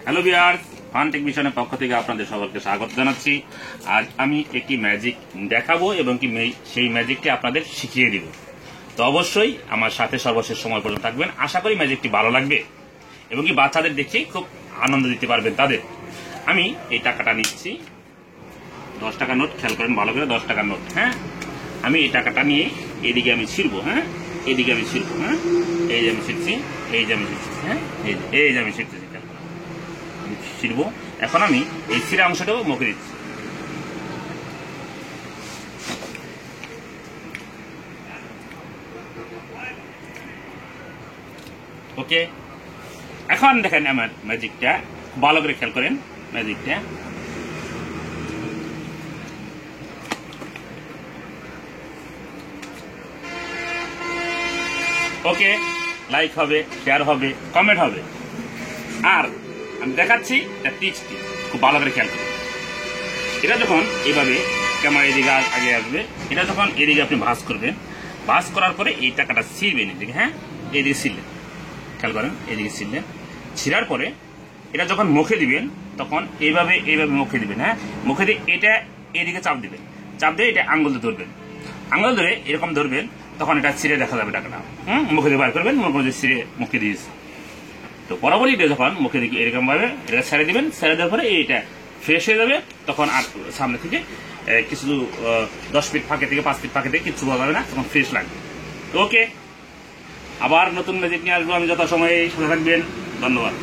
Hello viewers, fun take মিশনের পক্ষ থেকে আপনাদের সকলকে স্বাগত জানাচ্ছি। আজ আমি একটি ম্যাজিক দেখাবো এবং কি সেই ম্যাজিকটি আপনাদের শিখিয়ে দিব। তো অবশ্যই আমার সাথে সর্বশেষ সময় পর্যন্ত থাকবেন। আশা করি ম্যাজিকটি ভালো লাগবে এবং কি বাচ্চাদের দেখে খুব আনন্দ দিতে পারবেন তাদের। আমি এই টাকাটা নিচ্ছি, 10 টাকা নোট, খেয়াল করেন ভালো করে, 10 টাকার নোট। হ্যাঁ, আমি এই টাকাটা নিয়ে এদিকে আমি ছিড়বো। হ্যাঁ, এদিকে আমি ছিড়বো। হ্যাঁ, এই যে আমি ছিড়ছি, এই যে আমি ছিড়ছি। হ্যাঁ, এই যে আমি ছিড়তেছি, ছিড়বো। এখন আমি এই ছিঁড়া অংশটাও মুখে দিচ্ছি। ওকে, এখন দেখেন আমার ম্যাজিকটা, ভালো করে খেয়াল করেন ম্যাজিকটা। ওকে, লাইক হবে, শেয়ার হবে, কমেন্ট হবে। আর আমি দেখাচ্ছি টিপসটি, খুব ভালো করে খেয়াল করুন। এটা যখন এইভাবে ক্যামেরা এদিকে আগে আসবে, এটা যখন এদিকে আপনি ভাঁজ করবেন, ভাঁজ করার পরে এই টাকাটা ছিঁড়বেন এদিকে। হ্যাঁ, এইদিকে ছিঁড়লেন, খেয়াল করেন, এইদিকে ছিঁড়লেন। ছিঁড়ার পরে এটা যখন মুখে দিবেন তখন এইভাবে মুখে দিবেন। হ্যাঁ, মুখে দিয়ে এটা এদিকে চাপ দিবেন, চাপ দিয়ে এটা আঙ্গুল দিয়ে ধরবেন। আঙ্গুল ধরে এরকম ধরবেন, তখন এটা ছিঁড়ে দেখা যাবে টাকাটা। মুখে দিয়ে বার করবেন, মুখে ছিঁড়ে মুখে দিয়েছে। তো পরবর্তীতে যখন মুখে দিকে এরকম ভাবে এটা ছেড়ে দিবেন, ছেড়ে দেওয়ার পরে এইটা ফ্রেশ হয়ে যাবে। তখন আর সামনে থেকে কিছু 10 ফিট ফাঁকে থেকে 5 ফিট ফাঁকে থেকে কিছু বলা যাবে না, তখন ফ্রেশ লাগবে। ওকে, আবার নতুন ম্যাজিক নিয়ে আসবো আমি, যথাসময়ে সাথে থাকবেন। ধন্যবাদ।